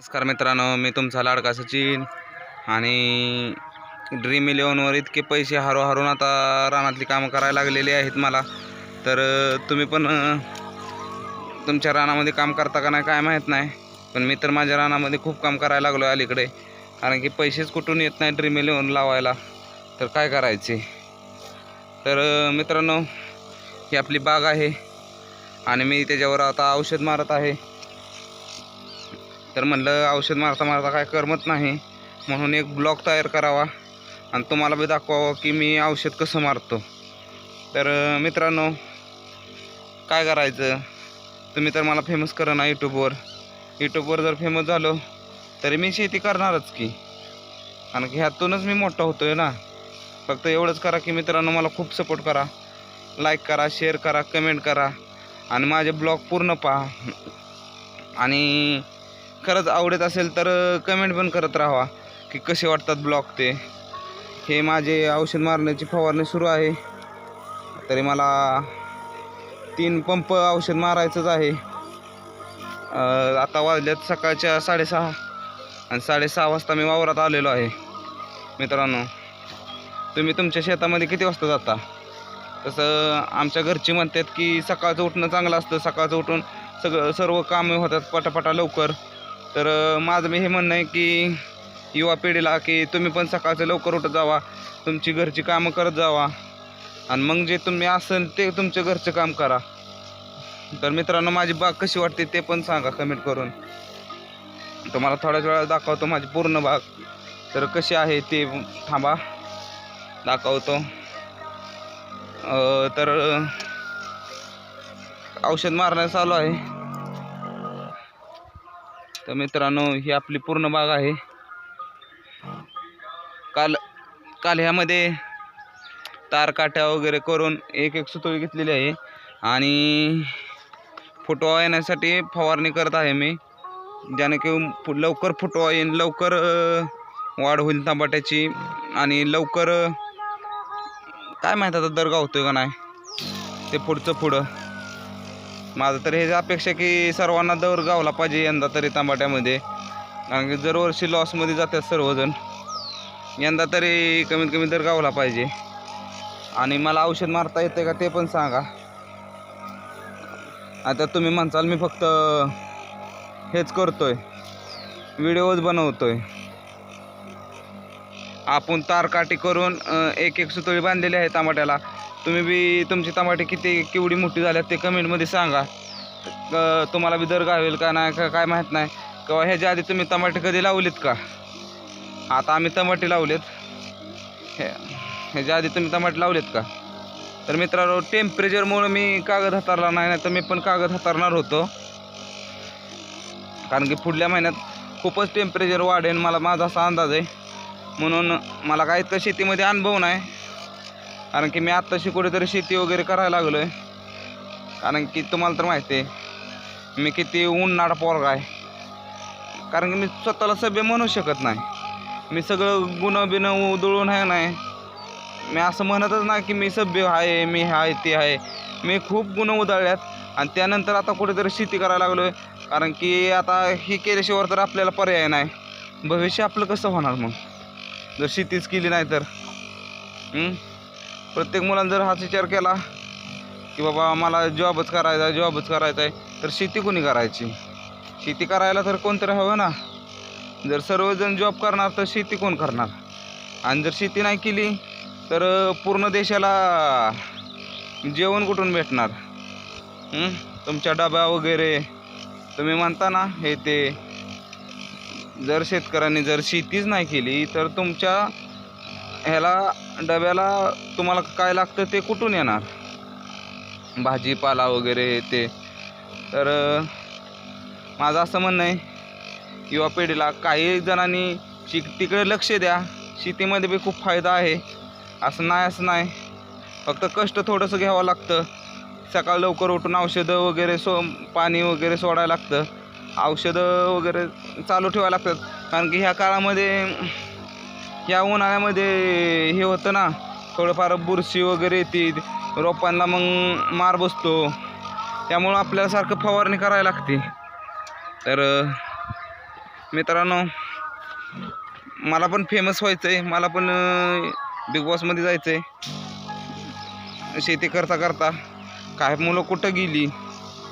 नमस्कार मित्रांनो, मी तुमचा लाडका सचिन आणि ड्रीम11वर इतके पैसे हरून आता रानातली कामं करायला लागलेली आहेत मला. तर तुम्ही पण तुमच्या रानामध्ये काम करता का नाही काय माहीत नाही, पण मी तर माझ्या रानामध्ये खूप काम करायला लागलो अलीकडे. कारण की पैसेच कुठून येत नाही ड्रीम11 लावायला, तर काय करायचे. तर मित्रांनो, ही आपली बाग आहे आणि मी त्याच्यावर आता औषध मारत आहे. तर म्हणलं औषध मारता मारता काय करमत नाही, म्हणून एक ब्लॉग तयार करावा आणि तुम्हाला बी दाखवावं की मी औषध कसं मारतो. तर मित्रांनो, काय करायचं, तुम्ही तर मला फेमस करा ना यूट्यूबवर जर फेमस झालो तरी मी शेती करणारच की, कारण की ह्यातूनच मी मोठा होतोय ना. फक्त एवढंच करा की मित्रांनो, मला खूप सपोर्ट करा, लाईक करा, शेअर करा, कमेंट करा आणि माझे ब्लॉग पूर्ण पहा. आणि खरंच आवडत असेल तर कमेंट पण करत राहा की कसे वाटतात ब्लॉग ते. हे माझे औषध मारण्याची फवारणी सुरू आहे, तरी मला 3 पंप औषध मारायचंच आहे. आता वाजल्यात सकाळच्या 6:30 आणि 6:30 वाजता मी वावरात आलेलो आहे. मित्रांनो, तुम्ही तुमच्या शेतामध्ये किती वाजता जाता? तसं आमच्या घरची म्हणतात की सकाळचं उठणं चांगलं असतं, सकाळचं उठून सर्व कामे होतात पटापटा लवकर. तर माझं मी हे म्हणणं आहे की युवा पिढीला की तुम्ही पण सकाळचं लवकर उठत जावा, तुमची घरची कामं करत जावा आणि मग जे तुम्ही असेल ते तुमच्या घरचं काम करा. तर मित्रांनो, माझी बाग कशी वाटते ते पण सांगा कमेंट करून. तुम्हाला थोड्याच वेळा दाखवतो माझी पूर्ण बाग. तर कशी आहे ते थांबा दाखवतो. तर औषध मारण्यास चालू आहे. तर मित्रांनो, ही आपली पूर्ण बाग आहे. काल ह्यामध्ये तार काट्या वगैरे करून एक सुतळी घेतलेली आहे आणि फुटवा येण्यासाठी फवारणी करत आहे मी, ज्याने की लवकर फुटवा येईल, लवकर वाढ होईल टमाट्याची आणि लवकर काय माहीत आता दर गावतोय का नाही ते पुढं. माझं तर हे अपेक्षा की सर्वांना दर गावला पाहिजे यंदा तरी टमाट्यामध्ये, कारण की दरवर्षी लॉसमध्ये जातात सर्वजण. यंदा तरी कमीत कमी दर गावला पाहिजे. आणि मला औषध मारता येते का ते पण सांगा. आता तुम्ही म्हणसाल मी फक्त हेच करतोय, व्हिडिओज बनवतोय. आपण तारकाठी करून एक सुतळी बांधलेली आहे टमाट्याला. तुम्ही बी तुमची टमाटे केवढी मोठी झाल्यात ते कमेंटमध्ये सांगा. तुम्हाला बी दर गावेल का नाही का काय माहीत नाही. किंवा ह्याच्या आधी तुम्ही टमाटे कधी लावलेत का? आता आम्ही टमाटे लावलेत, ह्याच्या आधी तुम्ही टमाटे लावलेत का? तर मित्रांनो, टेम्परेचरमुळे मी कागद हाताळला नाही, तर मी पण कागद हाताळणार होतो, कारण की पुढल्या महिन्यात खूपच टेम्परेचर वाढेल, माझा असा अंदाज आहे. म्हणून मला काय इतकं शेतीमध्ये अनुभव नाही, कारण की मी आत्ताशी कुठेतरी शेती वगैरे करायला लागलो आहे. कारण की तुम्हाला तर माहिती आहे मी किती उन्हाळा पोरगा आहे. कारण की मी स्वतःला सभ्य म्हणू शकत नाही. मी सगळं गुणं बिणं उधळून आहे नाही, मी असं म्हणतच नाही की मी सभ्य आहे, मी आहे ते आहे. मी खूप गुणं उधळल्यात आणि त्यानंतर आता कुठेतरी शेती करायला लागलो आहे. कारण की आता ही केल्याशिवाय तर आपल्याला पर्याय नाही. भविष्य आपलं कसं होणार मग जर शेतीच केली नाही तर? प्रत्येक मुलांनी जर हाच विचार केला की बाबा मला जॉबच करायचा आहे, तर शेती कोणी करायची? शेती करायला तर कोणतरी हवं ना. जर सर्वजण जॉब करणार तर शेती कोण करणार? आणि जर शेती नाही केली तर पूर्ण देशाला जेवण कुठून भेटणार? तुमच्या डबा वगैरे तुम्ही म्हणता ना हे ते. जर शेतकऱ्यांनी जर शेतीच नाही केली तर तुमच्या ह्याला डब्याला तुम्हाला काय लागतं ते कुठून येणार? भाजीपाला वगैरे ते. तर माझं असं म्हणणं आहे युवा पिढीला, काही जणांनी तिकडे लक्ष द्या. शेतीमध्ये बी खूप फायदा आहे, असं नाही. फक्त कष्ट थोडंसं घ्यावं लागतं. सकाळ लवकर उठून औषधं वगैरे पाणी वगैरे सोडायला लागतं, औषधं वगैरे चालू ठेवायला लागतात. कारण की ह्या काळामध्ये, ह्या उन्हाळ्यामध्ये हे होतं ना, थोडंफार बुरशी वगैरे येते रोपांना, मग मार बसतो. त्यामुळं आपल्याला सारखं फवारणी करायला लागते. तर मित्रांनो, मला पण फेमस व्हायचं आहे, मला पण बिग बॉसमध्ये जायचं आहे. शेती करता करता काय मुलं कुठं गेली,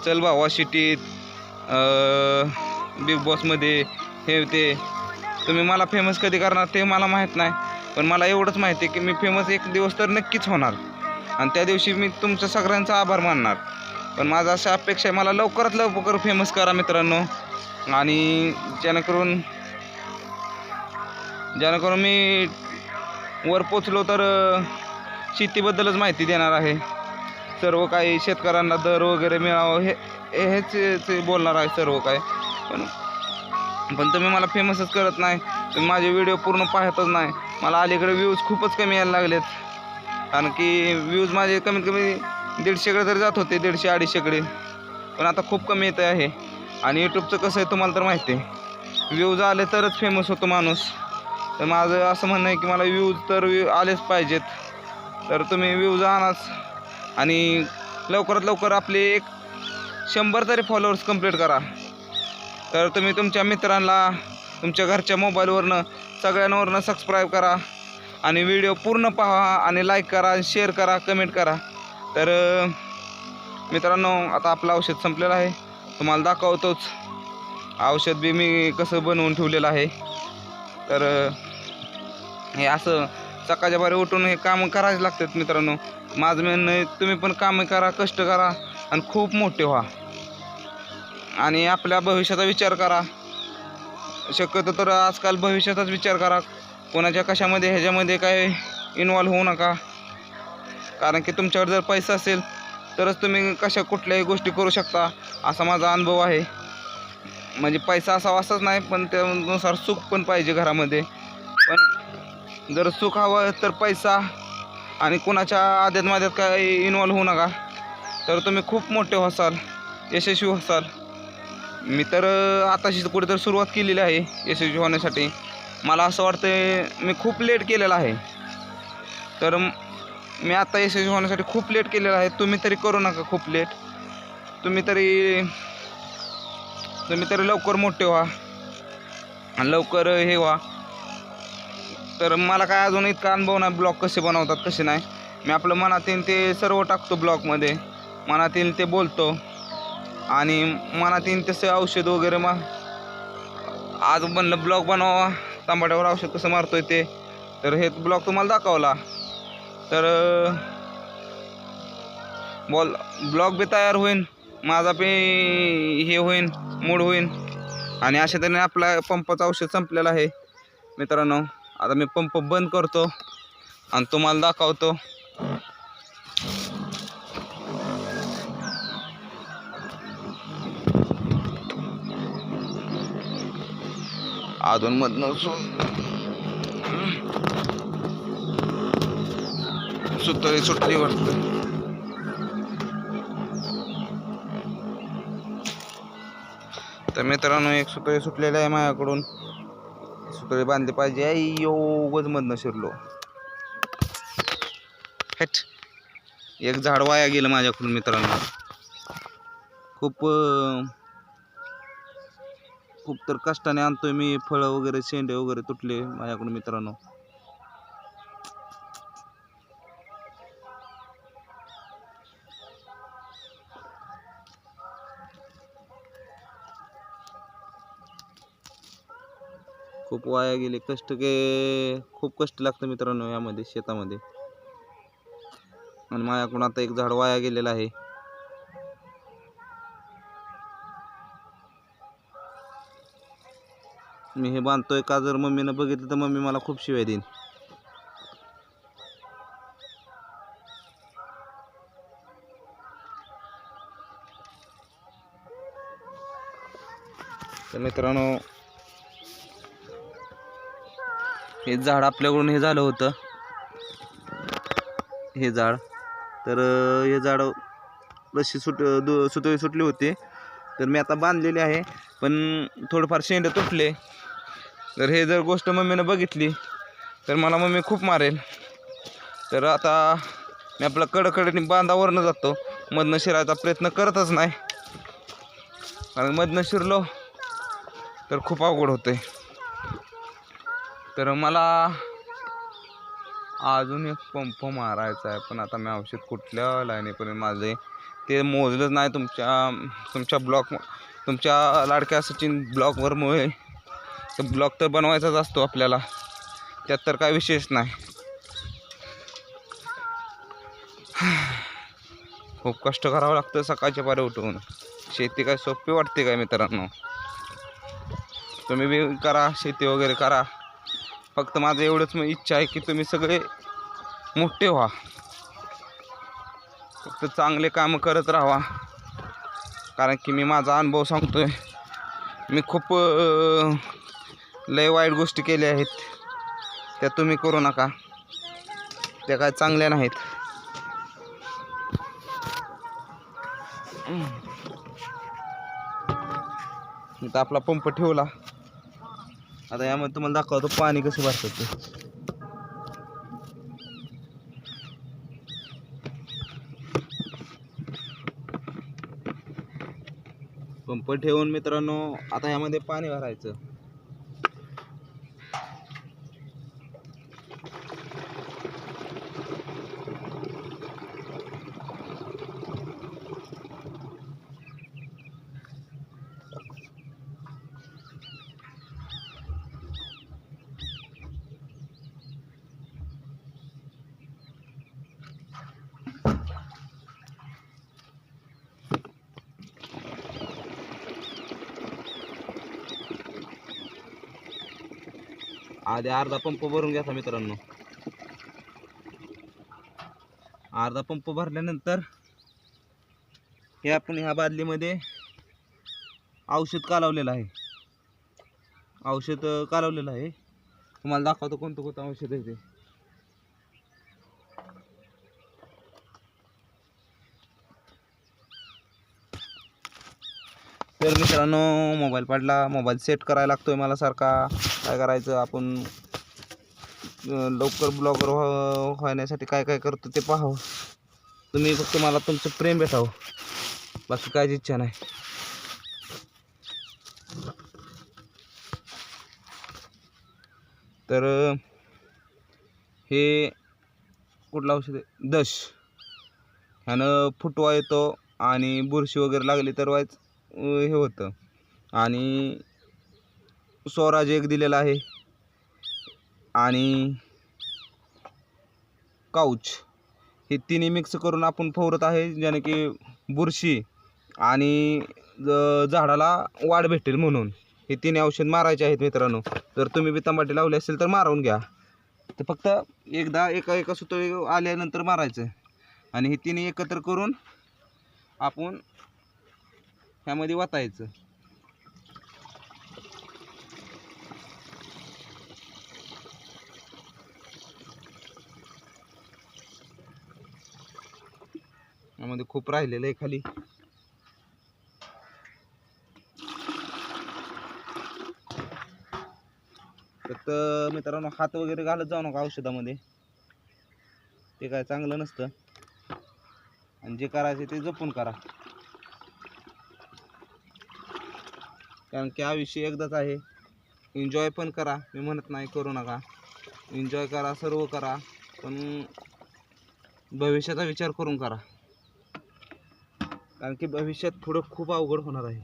चल भावा सिटीत बिग बॉसमध्ये हे ते. तुम्ही मला फेमस कधी करणार ते मला माहीत नाही, पण मला एवढंच माहिती आहे की मी फेमस एक दिवस तर नक्कीच होणार आणि त्या दिवशी मी तुमच्या सगळ्यांचा आभार मानणार. पण माझं अशा अपेक्षा आहे, मला लवकरात लवकर फेमस करा मित्रांनो. आणि जेणेकरून मी वर पोचलो तर शेतीबद्दलच माहिती देणार आहे. सर्व काही शेतकऱ्यांना दर वगैरे मिळावं हेच बोलणार आहे सर्व काय. पण तुम्ही मला फेमसच करत नाही, तुम्ही माझे व्हिडिओ पूर्ण पाहतच नाही. मला अलीकडे व्ह्यूज खूपच कमी यायला लागलेत, कारण की व्ह्यूज माझे कमीत कमी 150कडे तरी जात होते, 150-250कडे, पण आता खूप कमी येत आहे. आणि यूट्यूबचं कसं आहे तुम्हाला तर माहिती आहे, व्ह्यूज आले तरच फेमस होतो माणूस. तर माझं असं म्हणणं आहे की मला व्ह्यूज तर आलेच पाहिजेत. तर तुम्ही व्ह्यूज आणाच आणि लवकरात लवकर आपले 100 तरी फॉलोअर्स कंप्लीट करा. तर तुम्ही तुमच्या मित्रांना, तुमच्या घरच्या मोबाईलवरनं सगळ्यांवरनं सबस्क्राईब करा आणि व्हिडिओ पूर्ण पहा आणि लाईक करा, शेअर करा, कमेंट करा. तर मित्रांनो, आता आपलं औषध संपलेलं आहे, तुम्हाला दाखवतोच. औषध बी मी कसं बनवून ठेवलेलं आहे. तर हे असं सकाळच्या बारी उठून हे कामं करायच लागतात मित्रांनो. माझं म्हणणं आहे, तुम्ही पण कामं करा, कष्ट करा आणि खूप मोठे व्हा आणि आपल्या भविष्याचा विचार करा. शक्यतो तर आजकाल भविष्याचाच विचार करा, कोणाच्या कशामध्ये ह्याच्यामध्ये काय इन्वॉल्व होऊ नका. कारण की तुमच्यावर जर पैसा असेल तरच तुम्ही कुठल्याही गोष्टी करू शकता, असा माझा अनुभव आहे. म्हणजे पैसा असावा असंच नाही, पण त्यानुसार सुख पण पाहिजे घरामध्ये. पण जर सुख हवं तर पैसा आणि कुणाच्या आद्यात काय इन्वॉल्व होऊ नका, तर तुम्ही खूप मोठे होसाल, यशस्वी होसाल. मी तर आताशी कुठेतरी सुरुवात केलेली आहे यशस्वी होण्यासाठी. मला असं वाटतं मी खूप लेट केलेलं आहे, तर मी आता यशस्वी होण्यासाठी खूप लेट केलेलं आहे. तुम्ही तरी करू नका खूप लेट. तुम्ही तरी लवकर मोठे व्हा आणि लवकर हे व्हा. तर मला काय अजून इतका अनुभव नाही ब्लॉग कसे बनवतात कसे नाही. मी आपलं मनात येईल ते सर्व टाकतो ब्लॉगमध्ये, मनात येईल ते बोलतो आणि मनात येईल तसे औषध वगैरे. मग आज बनलं ब्लॉग बनवा, तांबाट्यावर औषध कसं मारतोय ते, तर हे ब्लॉग तुम्हाला दाखवला. तर ब्लॉग बी तयार होईल, माझा बी हे होईल, मूड होईल. आणि अशा तऱ्हेने आपला पंपाचं औषध संपलेलं आहे मित्रांनो. आता मी पंप बंद करतो आणि तुम्हाला दाखवतो. अधूनमधनं सुटली वाटतं. तर मित्रांनो, एक सुतळी सुटलेली आहे माझ्याकडून, सुतळी बांधली पाहिजे. अय्यो, वजमधनं शिरलो. हेट, एक झाड वाया गेलं माझ्याकडून मित्रांनो. खूप तर कष्टाने आणतोय मी, फळं वगैरे, शेंडे वगैरे तुटले माझ्याकडून मित्रांनो. खूप वाया गेले, खूप कष्ट लागतं मित्रांनो यामध्ये, शेतामध्ये. आणि माझ्याकडून आता एक झाड वाया गेलेलं आहे. मी हे बांधतोय का, जर मम्मीनं बघितलं तर मम्मी मला खूप शिव्या देईन. तर मित्रांनो, हे झाड आपल्याकडून हे झालं होतं, हे झाड. तर हे झाड रशी सुतळी सुटली होती, तर मी आता बांधलेली आहे. पण थोडंफार शेंडे तुटले. तर हे जर गोष्ट मम्मीनं बघितली तर मला मम्मी खूप मारेल. तर आता मी आपला कडकडीने बांधावरनं जातो, मधनं शिरायचा प्रयत्न करतच नाही. कारण मधनं शिरलो तर खूप अवघड होते. तर मला अजून एक पंप मारायचा आहे, पण आता मी औषध कुठल्या लाईनीपर्यंत माझे ते मोजलंच नाही. तुमच्या लाडक्या सचिन ब्लॉगवरमुळे तर ब्लॉग तर बनवायचाच असतो आपल्याला, त्यात तर काय विशेष नाही. खूप कष्ट करावं लागतं सकाळच्या पारी उठवून. शेती काय सोपी वाटते काय मित्रांनो? तुम्ही बी करा, शेती वगैरे करा. फक्त माझं एवढंच इच्छा आहे की तुम्ही सगळे मोठे व्हा, फक्त चांगले काम करत राहा. कारण की मी माझा अनुभव सांगतोय, मी खूप लय वाईट गोष्टी केल्या आहेत, त्या तुम्ही करू नका, त्या काय चांगल्या नाहीत. इथं आपला पंप ठेवला. आता यामध्ये तुम्हाला दाखवतो पाणी कसं भरतात ते. पंप ठेवून मित्रांनो आता यामध्ये पाणी भरायचं. आधी अर्धा पंप भरून घ्यायचा मित्रांनो. अर्धा पंप भरल्यानंतर हे आपण ह्या बादलीमध्ये औषध कालवलेलं आहे. तुम्हाला दाखवतो कोणतं कोणतं औषध आहे ते. तर मित्रांनो मोबाईल पडला, मोबाईल सेट करायला लागतोय मला सारखा. काय करायचं आपण लवकर ब्लॉगर होण्यासाठी काय काय करतो ते पाहावं. तुम्ही फक्त मला तुमचं प्रेम भेटावं, बाकी काहीच इच्छा नाही. तर हे कुठलं औषध आहे? दश. ह्यानं फुटवा येतो आणि बुरशी वगैरे लागली तर वाईच हे होतं. आणि स्वराज एक दिलेला आहे आणि काउच, हे तिन्ही मिक्स करून आपण फवारत आहे, ज्याने की बुरशी आणि झाडाला वाढ भेटेल म्हणून हे तिन्ही औषध मारायचे आहेत मित्रांनो. जर तुम्ही बी टमाटे लावले असेल तर मारून घ्या. तर फक्त एकदा एका सुतळी आल्यानंतर मारायचं आणि हे तिन्ही एकत्र करून आपण ह्यामध्ये वाटायचं. यामध्ये खूप राहिलेलं आहे खाली. फक्त मित्रांनो हात वगैरे घालत जाऊ नका औषधामध्ये, ते काय चांगलं नसतं. आणि जे करायचे ते जपून करा, कारण की आयुष्य एकदाच आहे. एन्जॉय पण करा, मी म्हणत नाही करू नका. एन्जॉय करा, सर्व करा, पण भविष्याचा विचार करून करा, कारण की भविष्यात पुढं खूप अवघड होणार आहे.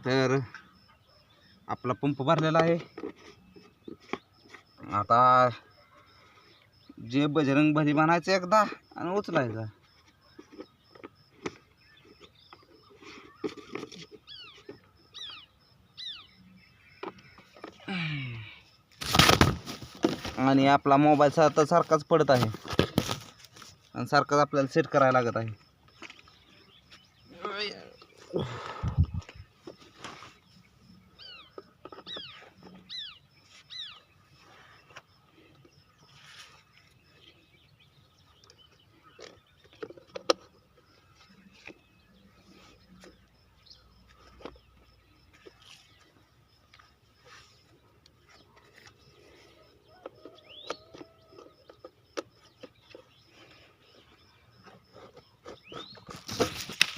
तर आपला पंप भरलेला आहे. आता जे बजरंग बली बनायचं एकदा आणि उचलायचा. आणि आपला मोबाईल तर सारखाच पडत आहे आणि सारखाच आपल्याला सेट करायला लागत आहे.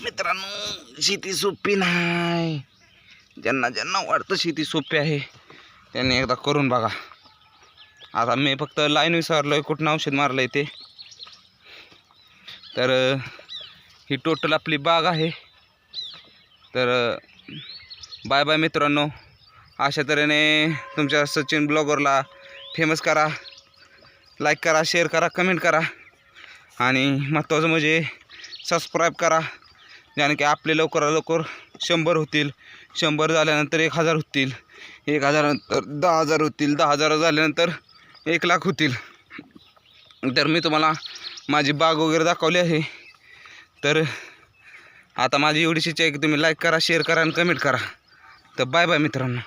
मित्रांनो, शेती सोपी नाही. ज्यांना ज्यांना वाटतं शेती सोपी आहे त्यांनी एकदा करून बघा. आता मी फक्त लाईन विसरलोय कुठं औषध मारलंय ते. तर ही टोटल आपली बाग आहे. तर बाय बाय मित्रांनो. अशा तऱ्हेने तुमच्या सचिन ब्लॉगरला फेमस करा, लाईक करा, शेअर करा, कमेंट करा आणि महत्त्वाचं म्हणजे सबस्क्राईब करा. ज्याने की आपले लवकरात लवकर 100 होतील. 100 झाल्यानंतर 1000 होतील. 1000 नंतर 10,000 होतील. 10,000 झाल्यानंतर 1,00,000 होतील. तर मी तुम्हाला माझी बाग वगैरे दाखवली आहे. तर आता माझी एवढीच इच्छा आहे की तुम्ही लाईक करा, शेअर करा आणि कमेंट करा. तर बाय बाय मित्रांनो.